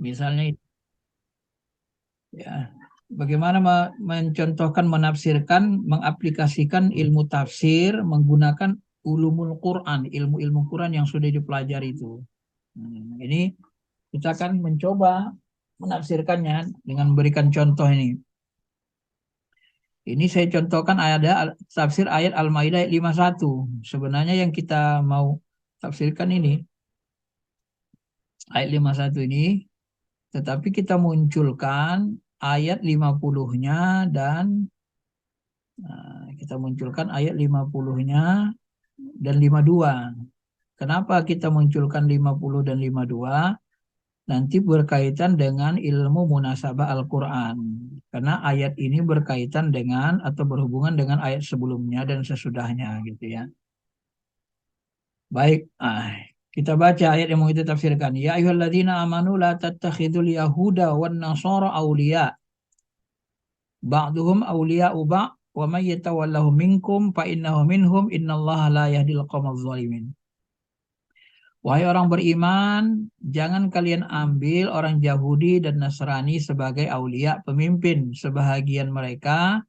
Misalnya ya, bagaimana mencontohkan, menafsirkan, mengaplikasikan ilmu tafsir menggunakan ulumul Quran, ilmu-ilmu Quran yang sudah dipelajari itu. Ini kita akan mencoba menafsirkannya dengan memberikan contoh ini. Ini saya contohkan tafsir ayat Al-Maidah ayat 51. Sebenarnya yang kita mau tafsirkan ini ayat 51 ini, tetapi kita munculkan ayat 50-nya dan kita munculkan ayat 50-nya dan 52. Kenapa kita munculkan 50 dan 52? Nanti berkaitan dengan ilmu munasabah Al-Quran. Karena ayat ini berkaitan dengan atau berhubungan dengan ayat sebelumnya dan sesudahnya gitu ya. Baik, kita baca ayat yang mau kita tafsirkan. Ya ayyuhalladzina amanu la tattakhidul yahuda wan nasara awliya. Ba'duhum awliya'u ba' wa may yatawallahu minkum fa innahu minhum innallaha la yahdil qawmaz zalimin. Wahai orang beriman, jangan kalian ambil orang Yahudi dan Nasrani sebagai aulia pemimpin. Sebahagian mereka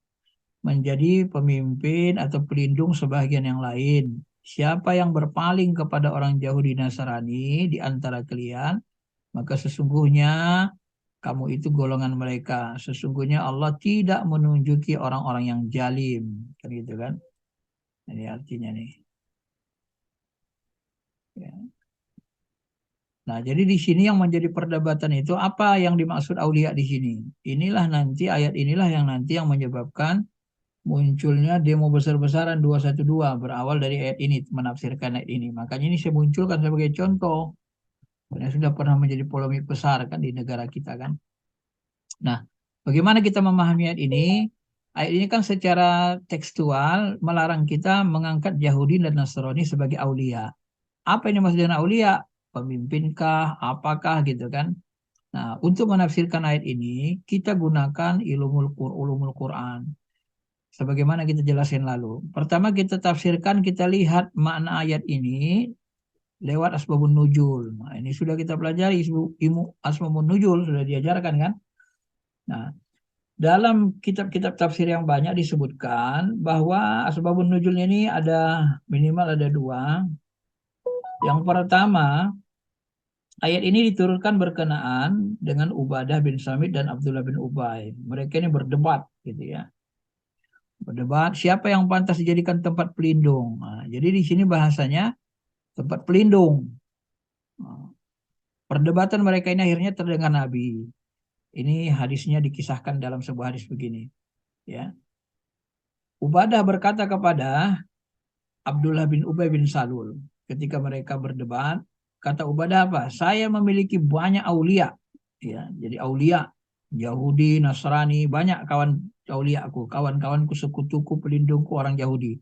menjadi pemimpin atau pelindung sebahagian yang lain. Siapa yang berpaling kepada orang Yahudi Nasrani di antara kalian, maka sesungguhnya kamu itu golongan mereka. Sesungguhnya Allah tidak menunjuki orang-orang yang jalim. Kan gitu kan? Ini artinya nih. Ya. Nah, jadi di sini yang menjadi perdebatan itu apa yang dimaksud aulia di sini. Inilah nanti ayat inilah yang nanti yang menyebabkan munculnya demo besar-besaran 212 berawal dari ayat ini, menafsirkan ayat ini. Makanya ini saya munculkan sebagai contoh. Karena sudah pernah menjadi polemik besar kan di negara kita kan. Nah, bagaimana kita memahami ayat ini? Ayat ini kan secara tekstual melarang kita mengangkat Yahudi dan Nasrani sebagai aulia. Apa ini maksud dengan aulia? Pemimpinkah? Apakah gitu kan? Nah, untuk menafsirkan ayat ini, kita gunakan ulumul Quran. Sebagaimana kita jelasin lalu. Pertama kita tafsirkan, kita lihat makna ayat ini lewat asbabun nuzul. Nah, ini sudah kita pelajari, ilmu asbabun nuzul sudah diajarkan kan? Nah, dalam kitab-kitab tafsir yang banyak disebutkan bahwa asbabun nuzulnya ini ada minimal ada dua. Yang pertama, ayat ini diturunkan berkenaan dengan Ubadah bin Samit dan Abdullah bin Ubay. Mereka ini berdebat gitu ya. Berdebat siapa yang pantas dijadikan tempat pelindung. Nah, jadi di sini bahasanya tempat pelindung. Nah, perdebatan mereka ini akhirnya terdengar Nabi. Ini hadisnya dikisahkan dalam sebuah hadis begini. Ya. Ubadah berkata kepada Abdullah bin Ubay bin Salul ketika mereka berdebat, kata Ubadah apa? Saya memiliki banyak aulia. Ya, jadi aulia Yahudi, Nasrani, banyak kawan auliaku, kawan-kawanku, sekutuku, pelindungku orang Yahudi.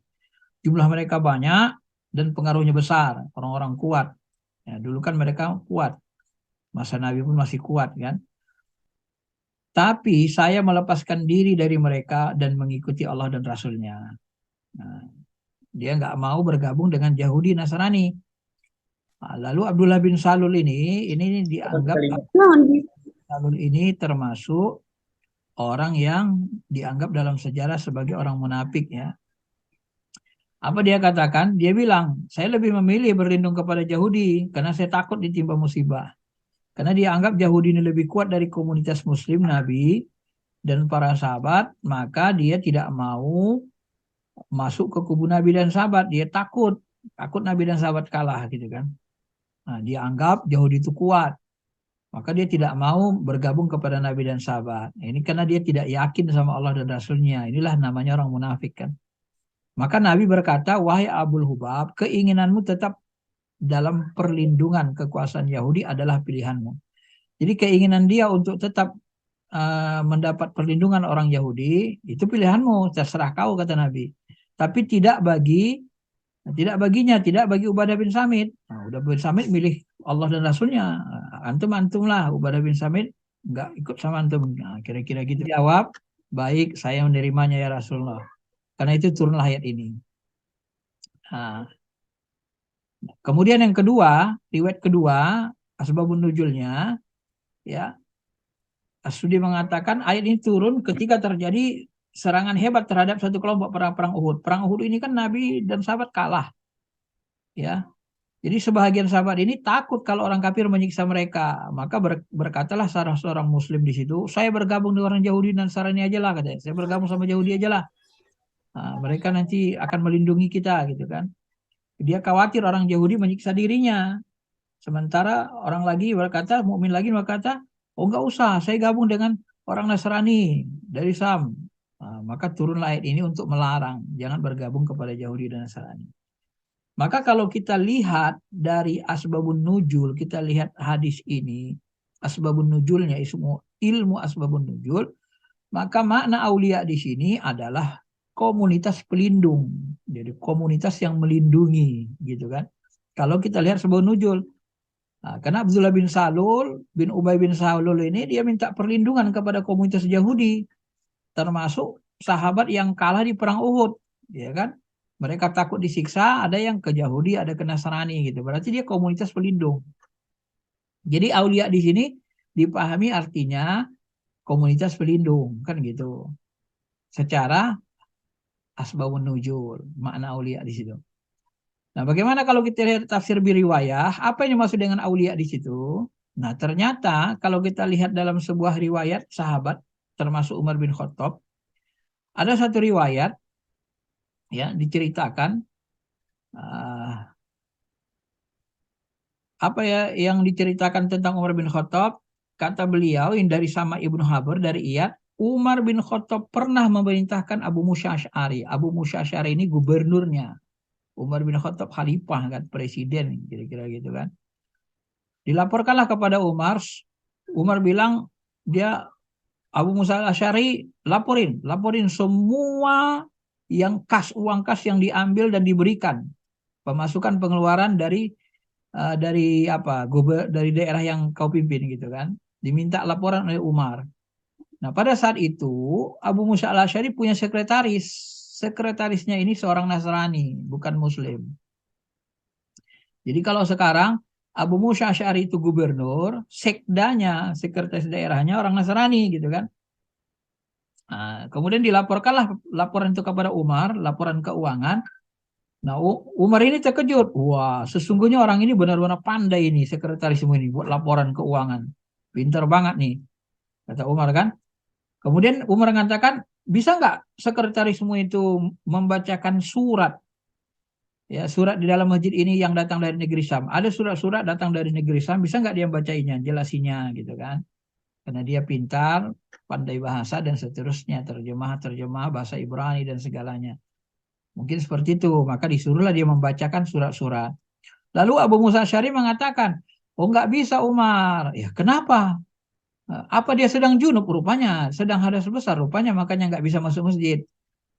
Jumlah mereka banyak dan pengaruhnya besar, orang-orang kuat. Ya, dulu kan mereka kuat, masa Nabi pun masih kuat kan. Tapi saya melepaskan diri dari mereka dan mengikuti Allah dan Rasulnya. Nah, dia nggak mau bergabung dengan Yahudi Nasrani. Nah, lalu Abdullah bin Salul ini dianggap Salul ini termasuk orang yang dianggap dalam sejarah sebagai orang munafik ya. Apa dia katakan? Dia bilang, saya lebih memilih berlindung kepada Yahudi karena saya takut ditimpa musibah. Karena dia anggap Yahudi ini lebih kuat dari komunitas Muslim Nabi dan para sahabat, maka dia tidak mau masuk ke kubu Nabi dan sahabat. Dia takut Nabi dan sahabat kalah gitu kan. Nah, dia anggap Yahudi itu kuat. Maka dia tidak mau bergabung kepada Nabi dan sahabat. Nah, ini karena dia tidak yakin sama Allah dan Rasulnya. Inilah namanya orang munafik kan. Maka Nabi berkata, wahai Abul Hubab, keinginanmu tetap dalam perlindungan kekuasaan Yahudi adalah pilihanmu. Jadi keinginan dia untuk tetap mendapat perlindungan orang Yahudi, itu pilihanmu, terserah kau kata Nabi. Tapi tidak bagi Ubadah bin Samit. Nah, Ubadah bin Samit milih Allah dan Rasulnya. Antum lah, Ubadah bin Samit nggak ikut sama antum. Nah, kira-kira gitu. Jawab, baik saya menerimanya ya Rasulullah. Karena itu turunlah ayat ini. Nah, kemudian yang kedua, riwayat kedua, asbabun nuzulnya, ya. As-Sudi mengatakan ayat ini turun ketika terjadi serangan hebat terhadap satu kelompok perang Uhud. Perang Uhud ini kan Nabi dan sahabat kalah, ya. Jadi sebahagian sahabat ini takut kalau orang kafir menyiksa mereka. Maka berkatalah salah seorang muslim di situ, saya bergabung dengan orang Yahudi dan Nasrani aja lah katanya. Saya bergabung sama Yahudi aja lah. Nah, mereka nanti akan melindungi kita gitu kan. Dia khawatir orang Yahudi menyiksa dirinya. Sementara orang lagi berkata, mukmin lagi berkata, oh enggak usah, saya gabung dengan orang Nasrani dari Sam. Nah, maka turunlah ayat ini untuk melarang, jangan bergabung kepada Yahudi dan Nasrani. Maka kalau kita lihat dari asbabun nujul, kita lihat hadis ini, asbabun nujulnya, ilmu asbabun nujul, maka makna aulia di sini adalah komunitas pelindung. Jadi komunitas yang melindungi, gitu kan. Kalau kita lihat asbabun nujul, nah, karena Abdullah bin Salul, bin Ubay bin Salul ini dia minta perlindungan kepada komunitas Yahudi, termasuk sahabat yang kalah di perang Uhud, ya kan? Mereka takut disiksa, ada yang ke Yahudi, ada ke Nasrani gitu. Berarti dia komunitas pelindung. Jadi aulia di sini dipahami artinya komunitas pelindung, kan gitu. Secara asbabun nuzul, makna aulia di situ. Nah, bagaimana kalau kita lihat tafsir biriwayah, apa yang dimaksud dengan aulia di situ? Nah, ternyata kalau kita lihat dalam sebuah riwayat sahabat, termasuk Umar bin Khattab, ada satu riwayat ya diceritakan apa ya yang diceritakan tentang Umar bin Khattab, kata beliau yang dari sama Ibnu Habar dari Iyad, Umar bin Khattab pernah memerintahkan Abu Musa Asy'ari. Abu Musa Asy'ari ini gubernurnya. Umar bin Khattab khalifah kan, presiden kira-kira gitu kan. Dilaporkanlah kepada Umar. Umar bilang dia Abu Musa Asy'ari laporin semua yang uang kas yang diambil dan diberikan pemasukan pengeluaran dari apa dari daerah yang kau pimpin gitu kan, diminta laporan oleh Umar. Nah pada saat itu Abu Musa al-Asy'ari punya sekretarisnya ini seorang Nasrani bukan Muslim. Jadi kalau sekarang Abu Musa Asy'ari itu gubernur, sekdanya sekretaris daerahnya orang Nasrani gitu kan. Nah, kemudian dilaporkanlah laporan itu kepada Umar, laporan keuangan. Nah, Umar ini terkejut. Wah, sesungguhnya orang ini benar-benar pandai ini, sekretarismu ini, buat laporan keuangan. Pintar banget nih, kata Umar kan. Kemudian Umar mengatakan, bisa nggak sekretarismu itu membacakan surat, ya surat di dalam masjid ini yang datang dari negeri Syam. Ada surat-surat datang dari negeri Syam, bisa nggak dia bacainnya, jelasinya gitu kan. Karena dia pintar, pandai bahasa dan seterusnya, terjemah bahasa Ibrani dan segalanya. Mungkin seperti itu, maka disuruhlah dia membacakan surat-surat. Lalu Abu Musa Asy'ari mengatakan, oh nggak bisa Umar. Ya kenapa? Apa dia sedang junub rupanya, sedang hadas besar rupanya, makanya nggak bisa masuk masjid.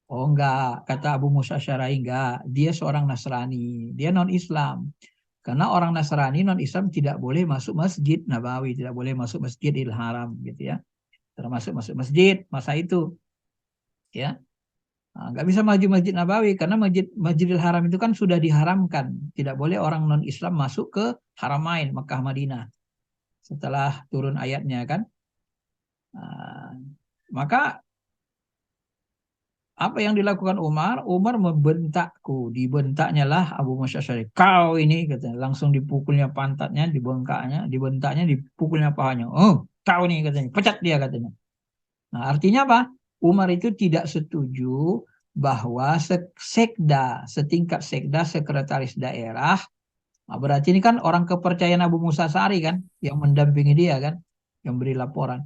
Oh enggak, kata Abu Musa Asy'ari enggak. Dia seorang Nasrani, dia non-Islam. Karena orang Nasrani non-Islam tidak boleh masuk masjid Nabawi, tidak boleh masuk Masjidil Haram gitu ya. Termasuk masuk masjid masa itu ya. Nah, nggak bisa maju Masjid Nabawi karena Masjidil Haram itu kan sudah diharamkan. Tidak boleh orang non-Islam masuk ke Haramain, Mekah Madinah. Setelah turun ayatnya kan. Nah, maka apa yang dilakukan Umar? Umar membentakku. Dibentaknya lah Abu Musa Asy'ari. Kau ini katanya. Langsung dipukulnya pantatnya, dibentaknya, dipukulnya pahanya. Oh, kau ini katanya. Pecat dia katanya. Nah, artinya apa? Umar itu tidak setuju bahwa setingkat sekda, sekretaris daerah, nah berarti ini kan orang kepercayaan Abu Musa Asy'ari kan, yang mendampingi dia kan, yang beri laporan.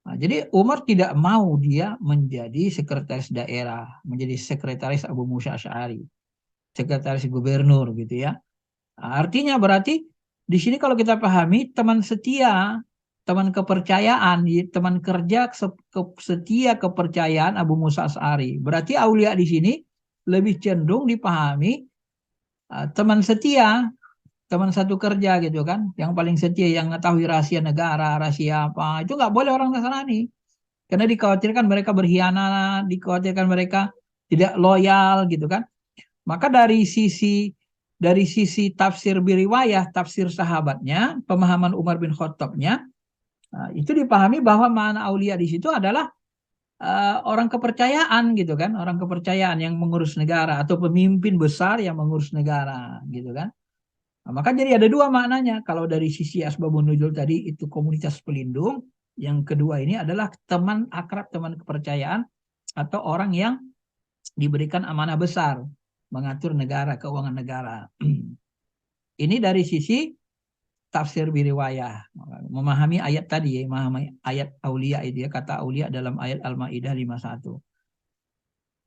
Nah, jadi Umar tidak mau dia menjadi sekretaris daerah, menjadi sekretaris Abu Musa Asy'ari, sekretaris gubernur gitu ya. Nah, artinya berarti di sini kalau kita pahami teman setia, teman kepercayaan, teman kerja setia kepercayaan Abu Musa Asy'ari. Berarti aulia di sini lebih cenderung dipahami teman setia, teman satu kerja gitu kan, yang paling setia, yang mengetahui rahasia negara, rahasia apa, itu nggak boleh orang Nasrani. Karena dikhawatirkan mereka berkhianat, dikhawatirkan mereka tidak loyal gitu kan. Maka dari sisi tafsir biriwayah, tafsir sahabatnya, pemahaman Umar bin Khattabnya, Nah, itu dipahami bahwa makna aulia di situ adalah orang kepercayaan gitu kan, orang kepercayaan yang mengurus negara atau pemimpin besar yang mengurus negara gitu kan. Nah, maka jadi ada dua maknanya. Kalau dari sisi asbabun nuzul tadi itu komunitas pelindung, yang kedua ini adalah teman akrab, teman kepercayaan atau orang yang diberikan amanah besar mengatur negara, keuangan negara. Ini dari sisi tafsir biriwayah. Memahami ayat tadi ya, memahami ayat aulia itu ya, kata aulia dalam ayat Al-Maidah 51.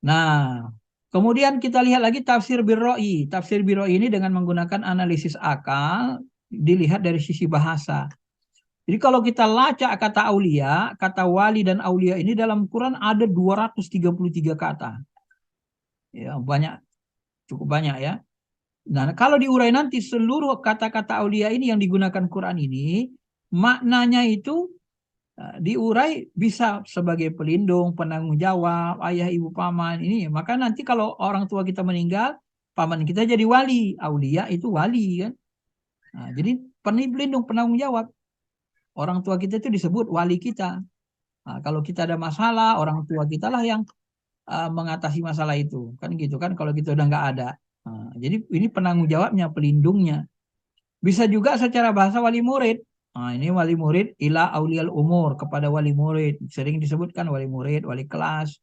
Nah, kemudian kita lihat lagi tafsir birroi. Tafsir birroi ini dengan menggunakan analisis akal dilihat dari sisi bahasa. Jadi kalau kita lacak kata aulia, kata wali dan aulia ini dalam Quran ada 233 kata. Ya, banyak, cukup banyak ya. Nah, kalau diurai nanti seluruh kata-kata aulia ini yang digunakan Quran ini, maknanya itu diurai bisa sebagai pelindung, penanggung jawab, ayah, ibu, paman ini. Maka nanti kalau orang tua kita meninggal, paman kita jadi wali, aulia itu wali kan. Nah, jadi pelindung, penanggung jawab. Orang tua kita itu disebut wali kita. Nah, kalau kita ada masalah, orang tua kita lah yang mengatasi masalah itu. Kan gitu kan kalau kita udah nggak ada. Nah, jadi ini penanggung jawabnya, pelindungnya. Bisa juga secara bahasa wali murid. Nah, ini wali murid ila aulial umur, kepada wali murid. Sering disebutkan wali murid, wali kelas.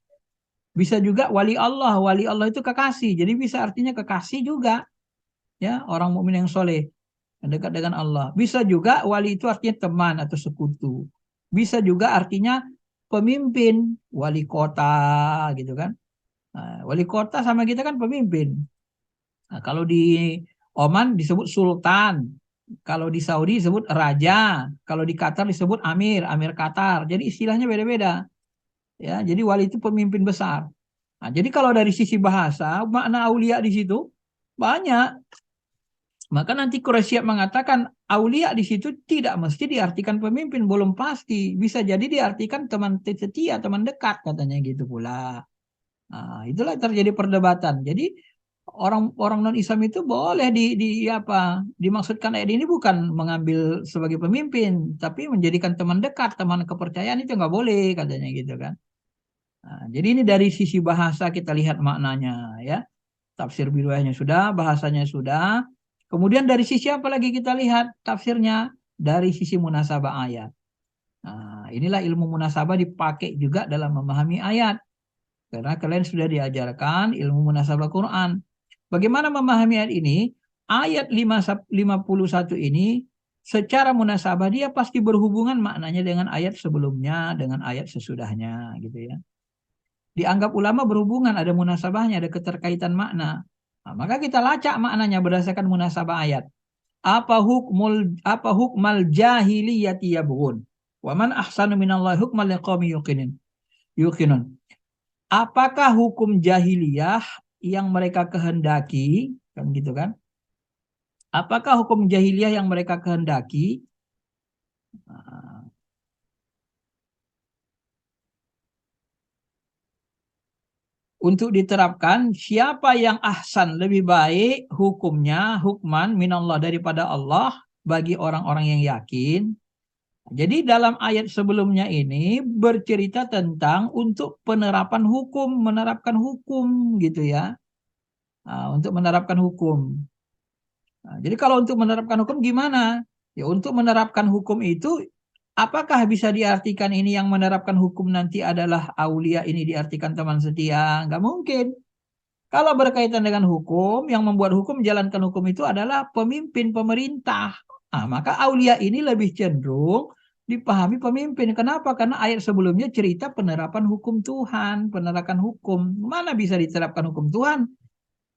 Bisa juga wali Allah. Wali Allah itu kekasih. Jadi bisa artinya kekasih juga. Ya, orang mukmin yang soleh. Yang dekat dengan Allah. Bisa juga wali itu artinya teman atau sekutu. Bisa juga artinya pemimpin. Wali kota gitu kan. Nah, wali kota sama kita kan pemimpin. Nah, kalau di Oman disebut sultan. Kalau di Saudi disebut raja. Kalau di Qatar disebut amir, amir Qatar. Jadi istilahnya beda-beda. Ya, jadi wali itu pemimpin besar. Nah, jadi kalau dari sisi bahasa, makna aulia di situ banyak. Maka nanti Quraisy mengatakan aulia di situ tidak mesti diartikan pemimpin, belum pasti. Bisa jadi diartikan teman setia, teman dekat katanya gitu pula. Nah, itulah terjadi perdebatan. Jadi orang non Islam itu boleh apa dimaksudkan ayat ini bukan mengambil sebagai pemimpin, tapi menjadikan teman dekat, teman kepercayaan itu nggak boleh katanya gitu kan. Nah, jadi ini dari sisi bahasa kita lihat maknanya ya. Tafsir biruahnya sudah, bahasanya sudah. Kemudian dari sisi apa lagi kita lihat tafsirnya? Dari sisi munasabah ayat. Nah, inilah ilmu munasabah dipakai juga dalam memahami ayat. Karena kalian sudah diajarkan ilmu munasabah Quran. Bagaimana memahami ayat ini? Ayat 51 ini secara munasabah dia pasti berhubungan maknanya dengan ayat sebelumnya, dengan ayat sesudahnya gitu ya. Dianggap ulama berhubungan, ada munasabahnya, ada keterkaitan makna. Nah, maka kita lacak maknanya berdasarkan munasabah ayat. Apa hukmal jahiliyati yabghun? Wa man ahsanu minallahi hukman liqaumin yuqinun. Apakah hukum jahiliyah yang mereka kehendaki, kan gitu kan? Apakah hukum jahiliyah yang mereka kehendaki? Nah, untuk diterapkan, siapa yang ahsan lebih baik hukumnya, hukman minallah daripada Allah bagi orang-orang yang yakin. Jadi dalam ayat sebelumnya ini bercerita tentang untuk penerapan hukum, menerapkan hukum gitu ya. Nah, untuk menerapkan hukum. Nah, jadi kalau untuk menerapkan hukum gimana? Ya untuk menerapkan hukum itu apakah bisa diartikan ini yang menerapkan hukum nanti adalah aulia ini diartikan teman setia? Nggak mungkin. Kalau berkaitan dengan hukum, yang membuat hukum, menjalankan hukum itu adalah pemimpin pemerintah. Nah, maka aulia ini lebih cenderung dipahami pemimpin. Kenapa? Karena ayat sebelumnya cerita penerapan hukum Tuhan, penerapan hukum. Mana bisa diterapkan hukum Tuhan?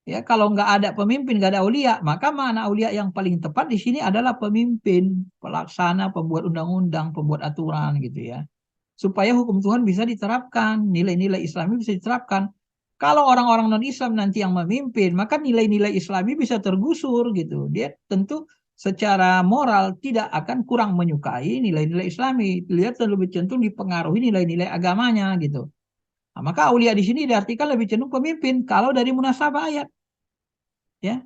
Ya, kalau nggak ada pemimpin, nggak ada aulia, maka mana aulia yang paling tepat di sini adalah pemimpin, pelaksana, pembuat undang-undang, pembuat aturan gitu ya. Supaya hukum Tuhan bisa diterapkan, nilai-nilai Islami bisa diterapkan. Kalau orang-orang non-Islam nanti yang memimpin, maka nilai-nilai Islami bisa tergusur gitu. Dia tentu secara moral tidak akan kurang menyukai nilai-nilai Islami. Lihat lebih cenderung dipengaruhi nilai-nilai agamanya gitu. Nah, maka aulia di sini diartikan lebih cenderung pemimpin kalau dari munasabah ayat ya.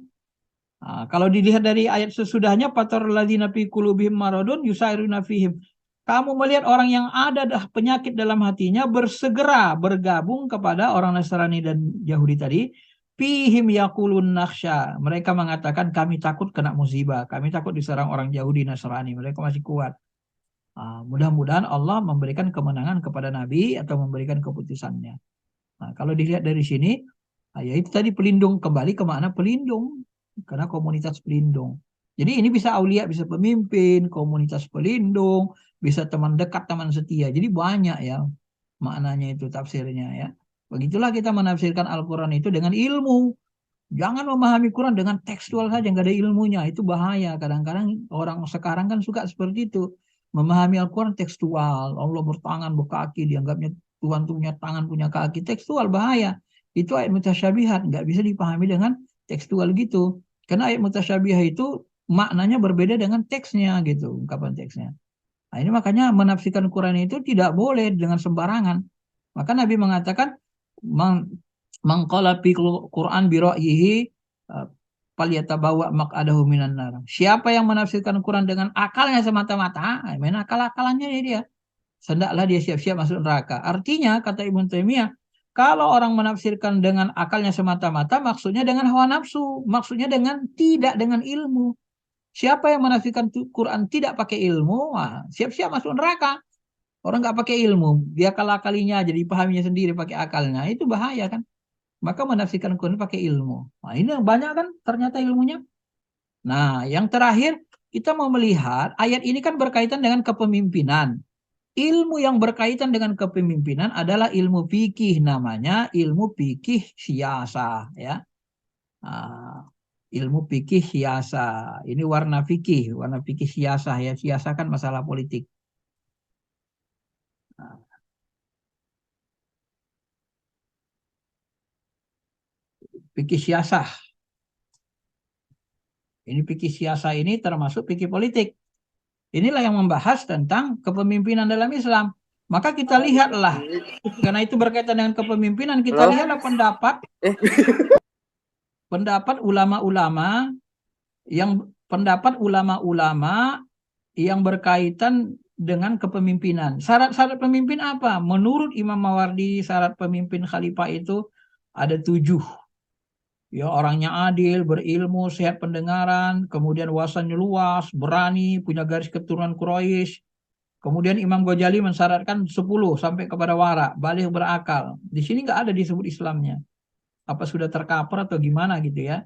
Nah, kalau dilihat dari ayat sesudahnya fatar ladzina fi qulubihim maradun yusairuna fihim. kamu melihat orang yang ada dah penyakit dalam hatinya bersegera bergabung kepada orang Nasrani dan Yahudi tadi, fihim yakulun nakhsha. Mereka mengatakan kami takut kena musibah, kami takut diserang orang Yahudi Nasrani, mereka masih kuat. Mudah-mudahan Allah memberikan kemenangan kepada Nabi atau memberikan keputusannya. Nah, kalau dilihat dari sini, ya itu tadi pelindung, kembali ke makna pelindung, karena komunitas pelindung. Jadi ini bisa aulia, bisa pemimpin, komunitas pelindung, bisa teman dekat, teman setia. Jadi banyak ya maknanya itu tafsirnya ya. Begitulah kita menafsirkan Al-Quran itu dengan ilmu. Jangan memahami Quran dengan tekstual saja, nggak ada ilmunya. Itu bahaya. Kadang-kadang orang sekarang kan suka seperti itu. Memahami Al-Quran tekstual. Allah bertangan, berkaki, dianggapnya Tuhan punya tangan, punya kaki. Tekstual, bahaya. Itu ayat mutasyabihat. Nggak bisa dipahami dengan tekstual gitu. Karena ayat mutasyabihat itu maknanya berbeda dengan teksnya gitu. Ungkapan teksnya. Nah, ini makanya menafsirkan Quran itu tidak boleh dengan sembarangan. Maka Nabi mengatakan, mengqala fi Quran bi ra'yihi falyatabawa maq'adahu minan nar. Siapa yang menafsirkan Quran dengan akalnya semata-mata, main akal-akalannya dia. Hendaklah dia siap-siap masuk neraka. Artinya, kata Ibnu Taimiyah, kalau orang menafsirkan dengan akalnya semata-mata, maksudnya dengan hawa nafsu, maksudnya dengan tidak dengan ilmu. Siapa yang menafsirkan Quran tidak pakai ilmu, siap-siap masuk neraka. Orang nggak pakai ilmu, dia akal-akalinya jadi pahaminya sendiri pakai akalnya, itu bahaya kan. Maka menafsirkan Quran pakai ilmu. Nah, ini banyak kan ternyata ilmunya. Nah, yang terakhir kita mau melihat ayat ini kan berkaitan dengan kepemimpinan. Ilmu yang berkaitan dengan kepemimpinan adalah ilmu fikih, namanya ilmu fikih siasa ya. Nah, ilmu fikih siasa. Ini warna fikih siasa ya. Siasa kan masalah politik. Nah, fikih siasa. Ini fikih siasa ini termasuk fikih politik. Inilah yang membahas tentang kepemimpinan dalam Islam. Maka kita lihatlah, karena itu berkaitan dengan kepemimpinan, kita lihatlah pendapat ulama-ulama yang berkaitan dengan kepemimpinan. Syarat-syarat pemimpin apa? Menurut Imam Mawardi, syarat pemimpin khalifah itu ada 7. Ya, orangnya adil, berilmu, sehat pendengaran, kemudian wawasannya luas, berani, punya garis keturunan Quraisy. Kemudian Imam Ghazali mensyaratkan 10 sampai kepada wara, balik berakal. Di sini nggak ada disebut Islamnya. Apa sudah tercover atau gimana gitu ya.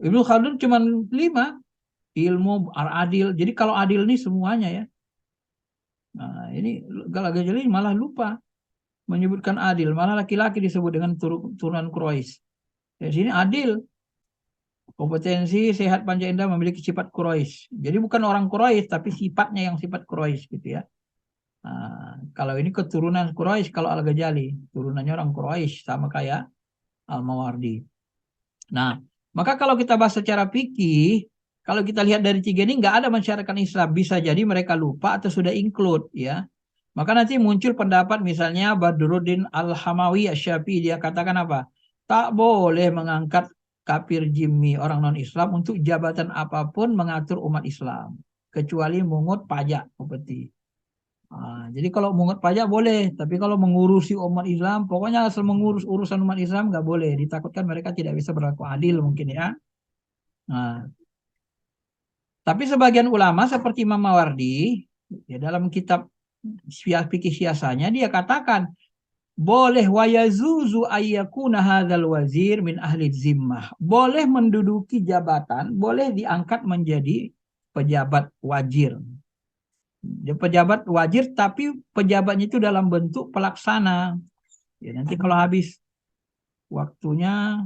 Ibnu Khaldun cuma 5, ilmu, adil. Jadi kalau adil ini semuanya ya. Nah, ini Ghazali malah lupa menyebutkan adil, malah laki-laki disebut dengan turunan Quraisy. Di sini adil, kompetensi, sehat, panjang indah, memiliki sifat Quraisy. Jadi bukan orang Quraisy, tapi sifatnya yang sifat Quraisy gitu ya. Nah, kalau ini keturunan Quraisy, kalau Al-Ghazali, turunannya orang Quraisy sama kayak Al-Mawardi. Nah, maka kalau kita bahas secara fikih, kalau kita lihat dari 3 ini nggak ada mensyaratkan Islam, bisa jadi mereka lupa atau sudah include ya. Maka nanti muncul pendapat misalnya Badruddin Al-Hamawi Asy-Syafi'i, dia katakan apa? Tak boleh mengangkat kafir jimmi orang non-Islam untuk jabatan apapun mengatur umat Islam, kecuali mungut pajak upeti. Jadi kalau mungut pajak boleh, tapi kalau mengurusi umat Islam, pokoknya asal mengurus urusan umat Islam nggak boleh. Ditakutkan mereka tidak bisa berlaku adil mungkin ya. Nah, tapi sebagian ulama seperti Imam Mawardi, ya dalam kitab fikih siasanya dia katakan boleh wayazuzu ayyakuna hadzal wazir min ahli zimmah. Boleh menduduki jabatan, boleh diangkat menjadi pejabat wajir. Dia pejabat wajir tapi pejabatnya itu dalam bentuk pelaksana. Ya, nanti kalau habis waktunya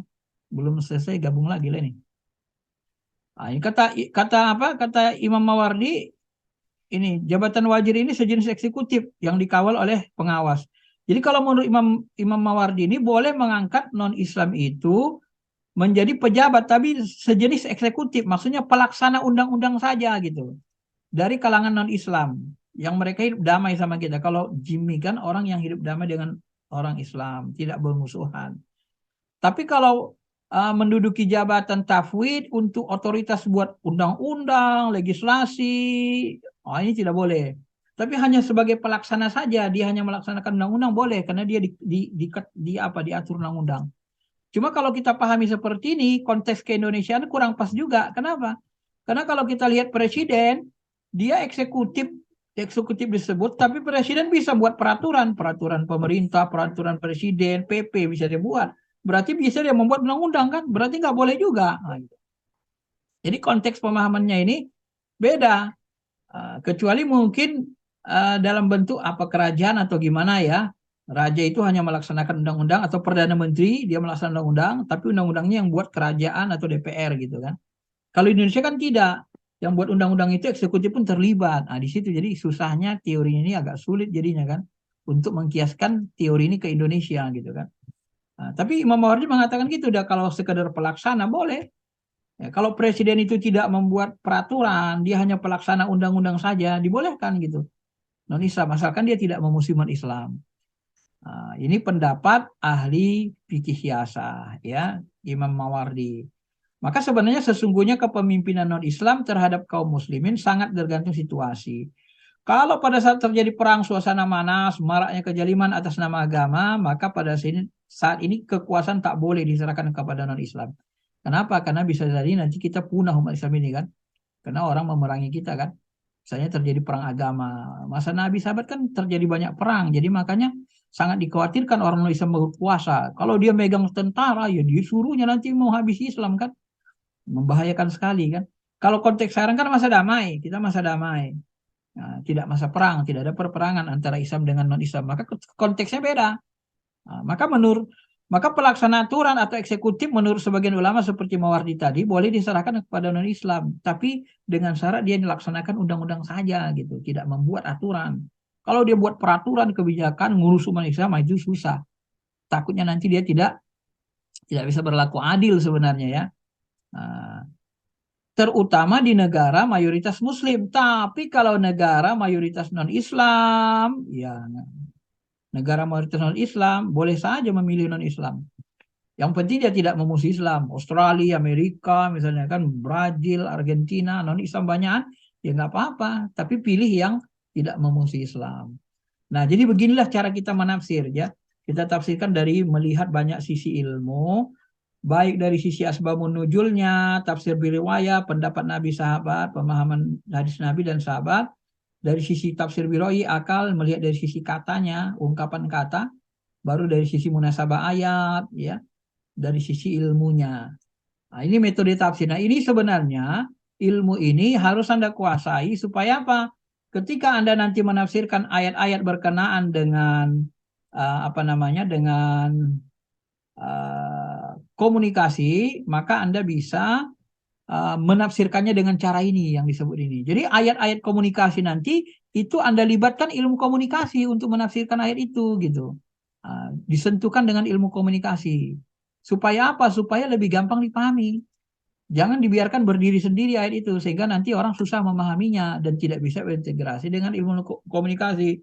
belum selesai gabung lagi lah nih. Nah, ini kata Imam Mawardi, ini jabatan wajir ini sejenis eksekutif yang dikawal oleh pengawas. Jadi kalau menurut Imam Mawardi ini boleh mengangkat non-Islam itu menjadi pejabat tapi sejenis eksekutif, maksudnya pelaksana undang-undang saja gitu. Dari kalangan non-Islam yang mereka hidup damai sama kita. Kalau Jimmy kan orang yang hidup damai dengan orang Islam, tidak bermusuhan. Tapi kalau menduduki jabatan tafwid untuk otoritas buat undang-undang, legislasi, ini tidak boleh. Tapi hanya sebagai pelaksana saja, dia hanya melaksanakan undang-undang boleh karena dia diatur undang-undang. Cuma kalau kita pahami seperti ini, konteks keindonesiaan kurang pas juga. Kenapa? Karena kalau kita lihat presiden, dia eksekutif disebut, tapi presiden bisa buat peraturan, peraturan pemerintah, peraturan presiden, PP bisa dia buat. Berarti bisa dia membuat undang-undang kan? Berarti nggak boleh juga. Nah, gitu. Jadi konteks pemahamannya ini beda. Kecuali mungkin dalam bentuk apa kerajaan atau gimana ya. Raja itu hanya melaksanakan undang-undang atau Perdana Menteri dia melaksanakan undang-undang, tapi undang-undangnya yang buat kerajaan atau DPR gitu kan. Kalau Indonesia kan tidak. Yang buat undang-undang itu eksekutif pun terlibat. Nah, di situ jadi susahnya teori ini agak sulit jadinya kan untuk mengkiaskan teori ini ke Indonesia gitu kan. Nah, tapi Imam Mawardi mengatakan gitu, udah kalau sekedar pelaksana boleh. Ya, kalau presiden itu tidak membuat peraturan, dia hanya pelaksana undang-undang saja, dibolehkan gitu. Non-Islam, asalkan dia tidak memusuhi umat Islam. Nah, ini pendapat ahli fikih siasah, ya, Imam Mawardi. Maka sebenarnya sesungguhnya kepemimpinan non-Islam terhadap kaum muslimin sangat tergantung situasi. Kalau pada saat terjadi perang, suasana manas, maraknya kejaliman atas nama agama, maka pada saat ini kekuasaan tak boleh diserahkan kepada non-Islam. Kenapa? Karena bisa jadi nanti kita punah umat Islam ini kan. Karena orang memerangi kita kan. Misalnya terjadi perang agama. Masa Nabi sahabat kan terjadi banyak perang. Jadi makanya sangat dikhawatirkan orang Islam berkuasa. Kalau dia megang tentara, ya disuruhnya nanti mau habis Islam kan. Membahayakan sekali kan. Kalau konteks sekarang kan masa damai. Kita masa damai. Nah, tidak masa perang. Tidak ada perperangan antara Islam dengan non-Islam. Maka konteksnya beda. Nah, maka pelaksana aturan atau eksekutif menurut sebagian ulama seperti Mawardi tadi boleh diserahkan kepada non-Islam, tapi dengan syarat dia dilaksanakan undang-undang saja gitu, tidak membuat aturan. Kalau dia buat peraturan kebijakan ngurus umat Islam itu susah. Takutnya nanti dia tidak bisa berlaku adil sebenarnya ya. Nah, terutama di negara mayoritas Muslim. Tapi kalau negara mayoritas non-Islam, ya negara mayoritas non-Islam boleh saja memilih non-Islam. Yang penting dia tidak memusuhi Islam. Australia, Amerika, misalnya kan Brazil, Argentina, non-Islam banyak, ya nggak apa-apa. Tapi pilih yang tidak memusuhi Islam. Nah, jadi beginilah cara kita menafsir ya. Kita tafsirkan dari melihat banyak sisi ilmu, baik dari sisi asbabun nuzulnya, tafsir biriwayah, pendapat Nabi sahabat, pemahaman hadis Nabi dan sahabat, dari sisi tafsir biroi, akal, melihat dari sisi katanya, ungkapan kata, baru dari sisi munasabah ayat, ya, dari sisi ilmunya. Nah, ini metode tafsir. Nah, ini sebenarnya ilmu ini harus Anda kuasai supaya apa? Ketika Anda nanti menafsirkan ayat-ayat berkenaan dengan apa namanya? Dengan komunikasi, maka Anda bisa menafsirkannya dengan cara ini yang disebut ini. Jadi ayat-ayat komunikasi nanti itu Anda libatkan ilmu komunikasi untuk menafsirkan ayat itu gitu. Disentuhkan dengan ilmu komunikasi. Supaya apa? Supaya lebih gampang dipahami. Jangan dibiarkan berdiri sendiri ayat itu sehingga nanti orang susah memahaminya dan tidak bisa berintegrasi dengan ilmu komunikasi.